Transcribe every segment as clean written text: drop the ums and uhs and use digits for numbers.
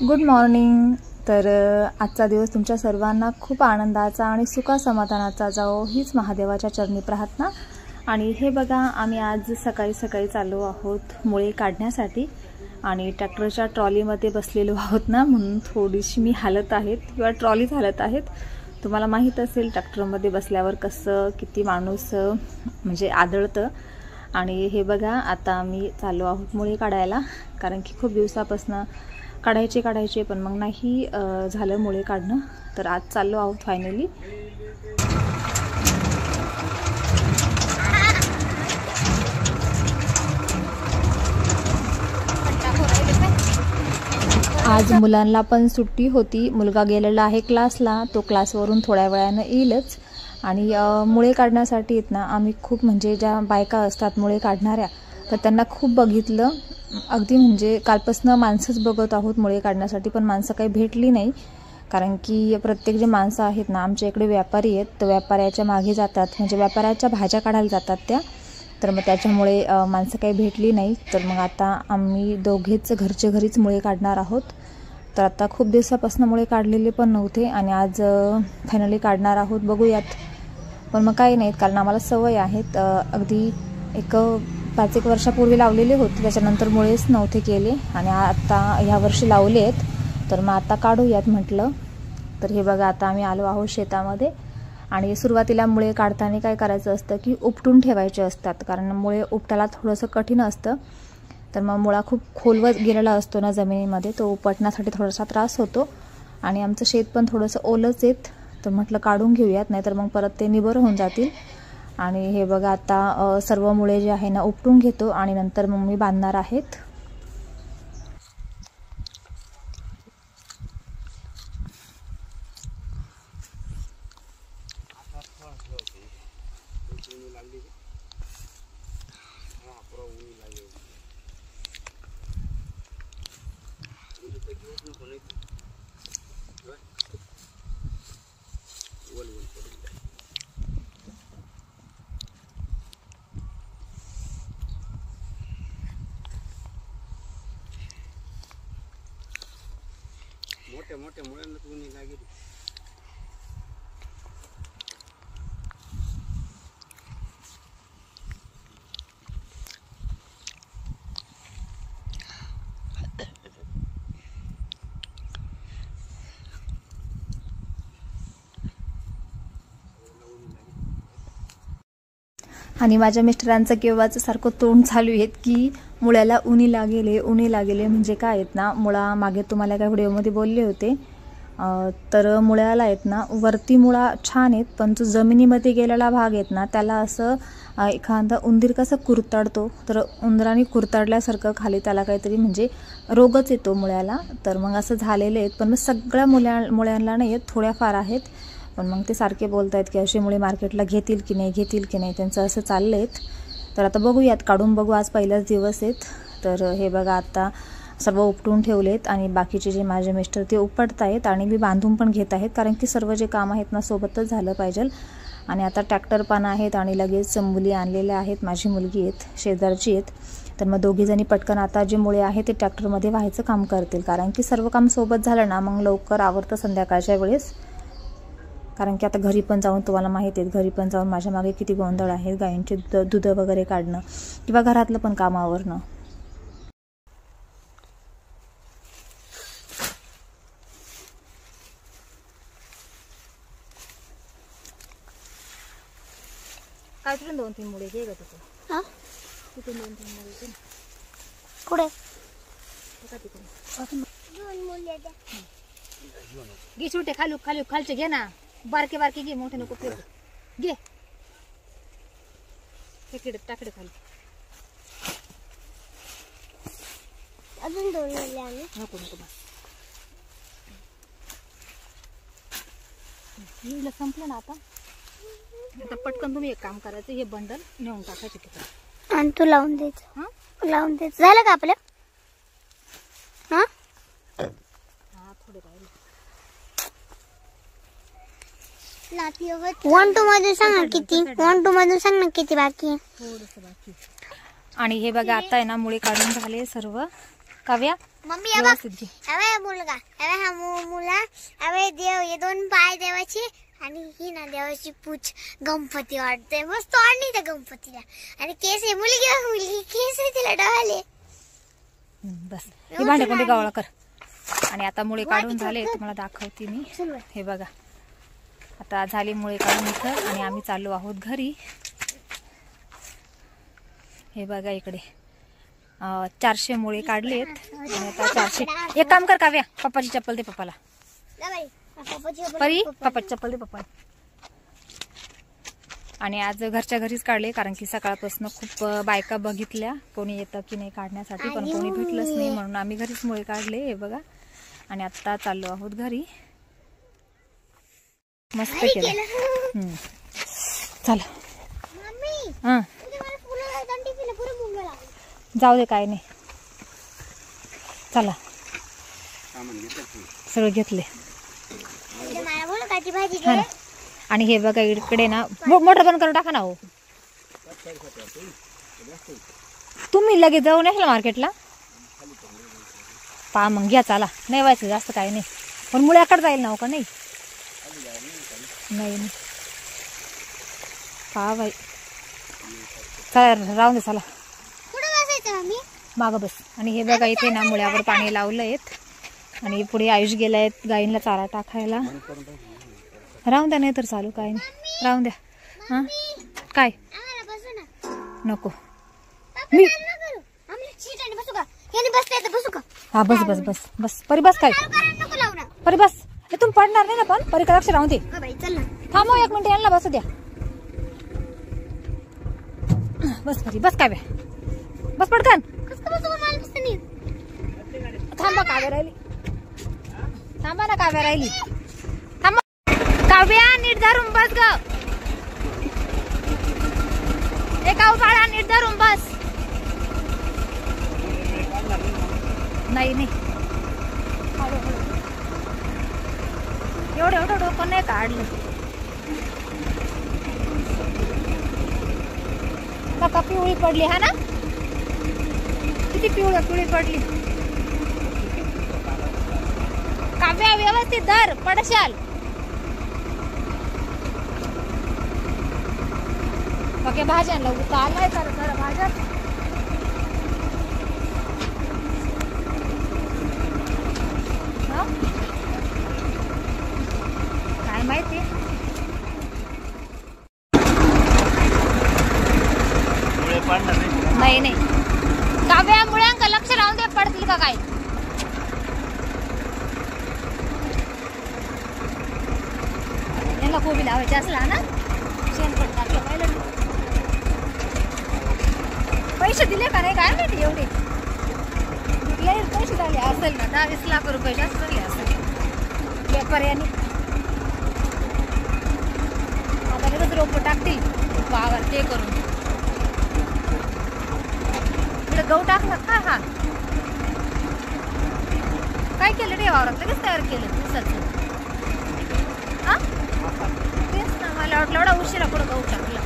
Good morning. तर आजचा दिवस तुमच्या सर्वांना खूप आनंदाचा आणि सुखा समाधानाचा जाओ हीच महादेवाच्या चरणी प्रार्थना। आणि हे बघा, आम्ही आज सकाळी सकाळी चाललो आहोत मुळे काढण्यासाठी आणि ट्रॅक्टरच्या ट्रॉलीमध्ये बसलेलो आहोत ना, म्हणून थोडीशी मी हालत आहेत किंवा ट्रॉलीच हालत आहेत। तुम्हाला माहीत असेल ट्रॅक्टरमध्ये बसल्यावर कसं किती माणूस म्हणजे आदळतं। आणि हे बघा, आता आम्ही चाललो आहोत मुळे काढायला, कारण की खूप दिवसापासून काढायचे पण मग नाही झालं मुळे काढणं। तर आज चाललो आहोत फायनली। आज मुलांना पण सुट्टी होती, मुलगा गेलेला आहे क्लासला, तो क्लासवरून थोड्या वेळानं येईलच। आणि मुळे काढण्यासाठी येत ना आम्ही खूप म्हणजे ज्या बायका असतात मुळे काढणाऱ्या, तर त्यांना खूप बघितलं, अगदी म्हणजे कालपासून माणसंच बघत आहोत मुळे काढण्यासाठी, पण माणसं काही भेटली नाही। कारण की प्रत्येक जे माणसं आहेत ना आमच्या इकडे व्यापारी आहेत, तर व्यापाऱ्याच्या मागे जातात, म्हणजे व्यापाऱ्याच्या भाज्या काढायला जातात त्या, तर मग त्याच्यामुळे माणसं काही भेटली नाही। तर मग आता आम्ही दोघेच घरचे घरीच मुळे काढणार आहोत। तर आता खूप दिवसापासून मुळे काढलेले पण नव्हते आणि आज फायनली काढणार आहोत, बघूयात। पण मग काही नाहीत, कारण आम्हाला सवय आहेत। अगदी एक 5-1 वर्षापूर्वी लावलेले होते, त्याच्यानंतर मुळेच नव्हते केले आणि आता ह्या वर्षी लावले आहेत, तर मग आता काढूयात म्हटलं। तर हे बघा, आता आम्ही आलो आहोत शेतामध्ये आणि सुरुवातीला मुळे काढताना काय करायचं असतं की उपटून ठेवायचे असतात, कारण मुळे उपटायला थोडंसं कठीण असतं। तर मग मुळा खूप खोलवर गेलेला असतो ना जमिनीमध्ये, तो उपटण्यासाठी थोडासा त्रास होतो आणि आमचं शेत पण थोडंसं ओलंच आहेत, तर म्हटलं काढून घेऊयात, नाहीतर मग परत ते निबर होऊन जातील। आणि हे बघा, आता सर्व मुळे जे आहे ना उपटून घेतो आणि नंतर मग मी बांधणार आहेत। मोठ्या मुळ्यांना ऊन लागेल। आणि माझ्या मिस्टरांचं केव्हाचं सारखं तोंड चालू आहेत की मुळ्याला उनी लागेले म्हणजे काय आहेत ना, मुळा मागे तुम्हाला एका व्हिडिओमध्ये बोलले होते, तर मुळ्याला आहेत ना वरती मुळा छान आहेत, पण जो जमिनीमध्ये गेलेला भाग आहेत ना त्याला असं एखादा उंदीर कसं कुरतडतो, तर उंदराने कुरतडल्यासारखं खाली त्याला काहीतरी म्हणजे रोगच येतो मुळ्याला। तर मग असं झालेले आहेत, पण मग सगळ्या मुळ्यांना नाही आहेत, थोड्याफार आहेत। पण मग ते सारखे बोलत आहेत की असे मुळे मार्केटला घेतील की नाही, त्यांचं असं चाललं आहेत। तर आता बघूयात, काढून बघू, आज पहिलाच दिवस आहेत। तर हे बघा, आता सर्व उपटून ठेवलेत आणि बाकीचे जे माझे मिस्टर ते उपटत आहेत आणि मी बांधून पण घेत आहेत, कारण की सर्व जे काम आहेत ना सोबतच झालं पाहिजे। आणि आता ट्रॅक्टर पण आहेत आणि लगेच मुली आणलेल्या आहेत, माझी मुलगी आहेत, शेजारची आहेत, तर मग दोघीजणी पटकन आता जे मुळे आहे ते ट्रॅक्टरमध्ये व्हायचं काम करतील, कारण की सर्व काम सोबत झालं ना मग लवकर आवरतं संध्याकाळच्या वेळेस। कारण की आता घरी पण जाऊन तुम्हाला माहिती आहे, घरी पण जाऊन माझ्या मागे किती गोंधळ आहे, गायींचे दूध वगैरे काढणं किंवा घरातलं पण काम आवरणं। काय तिथून 2-3 मुळे घे ग तिथून। हां, तिथून 2-3 मुळे कुठे घे, छोटे खालचे घे ना, बारके घे, मोठे नको फिरू घे, टाकडे खाली। अजून 2 मुले नको संपलं ना आता पटकन तुम्ही एक काम करायचं, हे बंडल नेऊन टाकायचे तिकडे आणि तू लावून द्यायचं। हां, लावून द्यायचं, झालं का आपलं? हां, थोडे राहिले। 1 2 मध्ये सांग ना किती, 1 2 मध्ये सांग ना किती बाकी आहे। आणि हे बघा आता आहे ना मुळे काढून झाले सर्व। काव्या मम्मी व्यवस्थित घे. हवे मुलगा हवे हा मुला हवे देव हे दोन पाय देवाचे आणि ही ना देवाची पूछ गणपती वाटते मस्त वाढली त्या गणपतीला आणि केस आहे मुलगी केस आहे तिला डोळे. बस हे भांडे कोणते गावळा कर. आणि आता मुळे काढून झाले तुम्हाला दाखवते मी. हे बघा आता झाली मुळे काढून इथं आणि आम्ही चाललो आहोत घरी. हे बघा इकडे 400 मुळे काढलेत आणि आता 400. एक काम कर काव्या पप्पाची चप्पल दे पप्पाला. परी पप्पाची चप्पल दे पप्पाला. आणि आज घरच्या घरीच काढले कारण की सकाळपासून खूप बायका बघितल्या कोणी येतं की नाही काढण्यासाठी पण कोणी भेटलंच नाही म्हणून आम्ही घरीच मुळे काढले. हे बघा आणि आता चाललो आहोत घरी. मस्त केलं. चला हा जाऊ दे काय नाही. चला सगळं घेतले. आणि हे बघा इकडे ना मोटर बंद करून टाका ना. हो तुम्ही लगेच जाऊ नये मार्केटला पा मग घ्या. चला नाही व्हायचं जास्त काही नाही पण मुळ्याकडे जाईल ना. हो का नाही नाही पा बाई चला राहून दे. चला मागं बस. आणि हे बघा इथे ना मुळ्यावर पाणी लावलं आहेत आणि पुढे आयुष गेलायत गाईंना चारा टाकायला. राहून द्या नाही तर चालू काय नाही राहून द्या. हा काय नको मी हा बस बस बस बस परी बस. काय परी बस तुम्ही पडणार नाही ना पण परी लक्ष राहून दे. थांबव 1 मिनिट यांना बसू द्या. बस परी बस. काय बस पडकन थांबा काव्या राहिली. थांबा ना काव्या राहिली. थांबा काव्या नीट धरून बस ग. एका बाळा नीट धरून बस. नाही नाही एवढं डोकं नाही काढलं. का पिवळी पडली हा ना. किती पिवळी पडली. काव्या व्यवस्थित धर पडशाल. बघे भाज्यांना उता आलाय तर भाज्या काय माहिती. नाही नाही काव्या मुळ्यांका लक्ष राहून दे पडतील का काय. यांना कोबी लावायचे असला ना शेणखत टाकलं पाहिलं. पैसे दिले का नाही काय माहिती एवढे पैसे झाले असेल ना 10-20 लाख रुपये जास्त झाले असेल व्यापाऱ्यांनी. आता लगेच रोप टाकतील वावर ते करून. इकडे गहू टाकला का. हा काय केलं रे वावरात लगेच तयार केलं दिवसाचं. हा तेच ना मला वाटलं एवढा उशिरा पुढे गहू टाकला.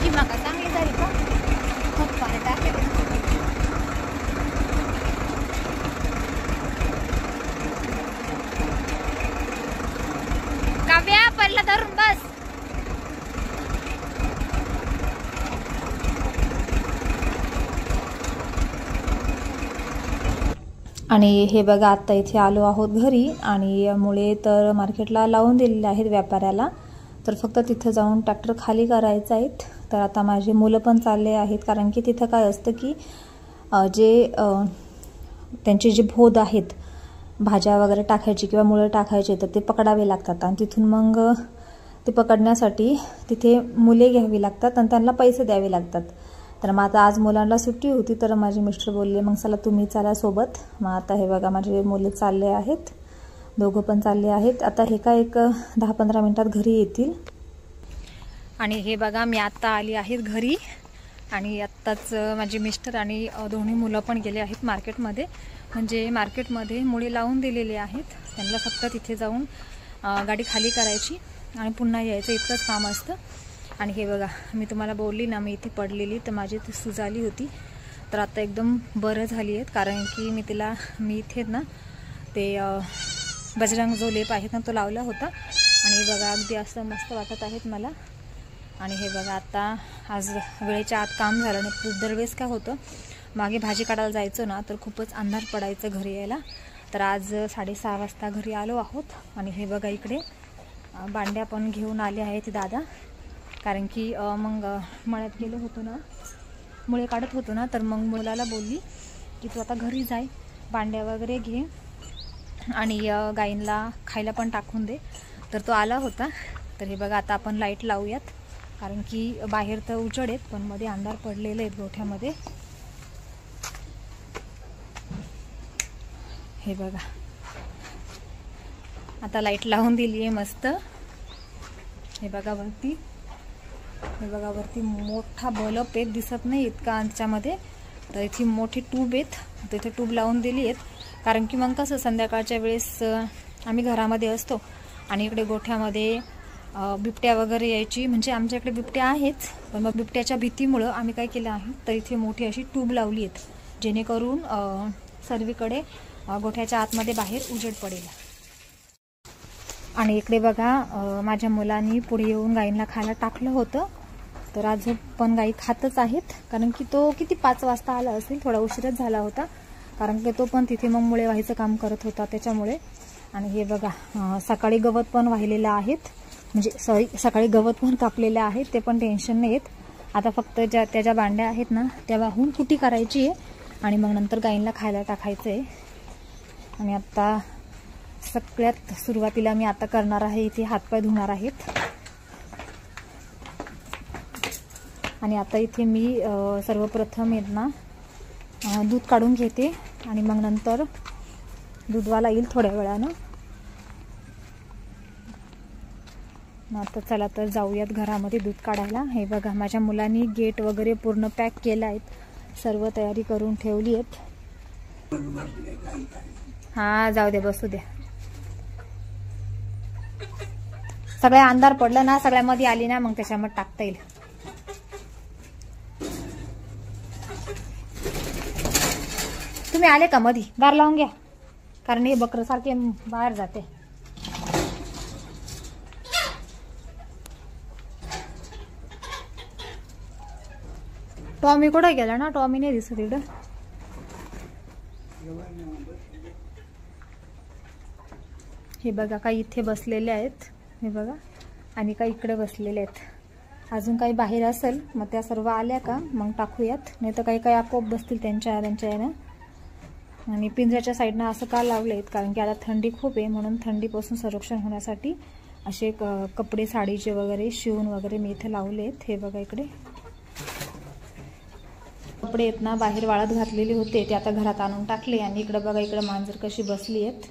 ही मका चांगली झाली का खूप पाणी टाकेल. काव्या पडला धरून बस. आणि हे बघा आता इथे आलो आहोत घरी आणि मुळे तर मार्केटला लावून दिलेले आहेत व्यापाऱ्याला. तर फक्त तिथं जाऊन ट्रॅक्टर खाली करायचं आहेत. तर आता माझे मुलं पण चालले आहेत कारण की तिथं काय असतं की जे त्यांचे जे भोद आहेत भाज्या वगैरे टाकायची किंवा मुळं टाकायचे तर ते पकडावे लागतात आणि तिथून मग ते पकडण्यासाठी तिथे मुले घ्यावी लागतात आणि त्यांना पैसे द्यावे लागतात. तर मग आता आज मुलांना सुट्टी होती तर माझे मिस्टर बोलले मग चला तुम्ही चला सोबत. मग आता हे बघा माझे मुले चालले आहेत. दोघं पण चालले आहेत. आता हे काय एक 10-15 मिनिटात घरी येतील. आणि हे बघा मी आता आली आहेत घरी आणि आत्ताच माझे मिस्टर आणि दोन्ही मुलं पण गेले आहेत मार्केटमध्ये. म्हणजे मार्केटमध्ये मुळे लावून दिलेले आहेत. त्यांना फक्त तिथे जाऊन गाडी खाली करायची आणि पुन्हा यायचं इतकंच काम असतं. आणि हे बघा मी तुम्हाला बोलली ना मी इथे पडलेली तर माझी ती सूज आली होती तर आता एकदम बरं झाली आहेत, कारण की मी इथे ना ते बजरंग जो लेप आहे ना तो लावला होता आणि हे बघा अगदी असं मस्त वाटत आहेत मला. आणि हे बघा आता आज वेळेच्या आत काम झालं नाही. दरवेळेस काय होतं, मागे भाजी काढायला जायचो ना तर खूपच अंधार पडायचं घरी यायला. तर आज 6:30 वाजता घरी आलो आहोत. आणि हे बघा इकडे बांड्या पण घेऊन आले आहेत दादा, कारण की मग मळ्यात गेलो होतो ना, मुळे काढत होतो ना, तर मग मुलाला बोलली की तू आता घरी जाय, बांड्या वगैरे घे आणि गाईंना खायला पण टाकून दे. तर तो आला होता. तर हे बघा आता आपण लाईट लावूयात, कारण की बाहेर तर उजेड आहेत पण मध्ये अंधार पडलेले आहेत गोठ्यामध्ये. हे बघा आता लाईट लावून दिली आहे मस्त. हे बघा वरती मोठा बल्ब एक दिसत नाही इतका अंच्यामध्ये, तर इथे मोठी ट्यूब आहेत, तर इथे ट्यूब लावून दिली आहेत. कारण की मग कसं संध्याकाळच्या वेळेस आम्ही घरामध्ये असतो आणि इकडे गोठ्यामध्ये बिबट्या वगैरे यायची, म्हणजे आमच्या इकडे बिबट्या आहेच, पण मग बिबट्याच्या भीतीमुळं आम्ही काय केलं आहे, तर इथे मोठी अशी ट्यूब लावली आहेत, जेणेकरून सर्वीकडे गोठ्याच्या आतमध्ये बाहेर उजेड पडेल. आणि इकडे बघा माझ्या मुलांनी पुढे येऊन गाईंना खायला टाकलं होतं. तर आज पण गाई खातच आहेत, कारण की तो किती 5 वाजता आला असेल, थोडा उशीरच झाला होता, कारण की तो पण तिथे मग मुळे व्हायचं काम करत होता त्याच्यामुळे. आणि हे बघा सकाळी गवत पण वाहिलेलं आहेत, म्हणजे सकाळी गवत पण कापलेलं आहे, ते पण टेन्शन नाही येत. आता फक्त ज्या बांड्या आहेत ना त्या वाहून कुटी करायची आहे आणि मग नंतर गाईंना खायला टाकायचं आहे. आणि आता सगळ्यात सुरुवातीला मी आता करणार आहे, इथे हातपाय धुणार आहेत. आणि आता इथे मी सर्वप्रथम ना दूध काढून घेते आणि मग नंतर दूधवाला येईल थोड्या वेळानं. आता चला तर जाऊयात घरामध्ये दूध काढायला. हे बघा माझ्या मुलांनी गेट वगैरे पूर्ण पॅक केलं आहेत, सर्व तयारी करून ठेवली आहेत. हा जाऊ दे, बसू दे. सगळ्या अंधार पडलं ना, सगळ्यामध्ये आली ना मग त्याच्यामध्ये टाकता येईल. तुम्ही आले का मधी? दार लावून घ्या, कारण हे बकरं सारखे बाहेर जाते. टॉमी कुठे गेला ना? टॉमी नाही दिसत इकडं. हे बघा काही इथे बसलेले आहेत, हे बघा, आणि काही इकडे बसलेले आहेत. अजून काही बाहेर असेल मग त्या सर्व आल्या का मग टाकूयात, नाही तर काही आपोआप बसतील त्यांच्या यानं. आणि पिंजऱ्याच्या साईडनं असं का लावले आहेत, कारण की आता थंडी खूप आहे, म्हणून थंडीपासून संरक्षण होण्यासाठी असे कपडे साडीचे वगैरे शिवून वगैरे मी इथे लावले आहेत. हे बघा इकडे कपडे आहेत ना बाहेर वाळत घातलेले होते, ते आता घरात आणून टाकले. आणि इकडे बघा इकडे मांजर कशी बसली आहेत.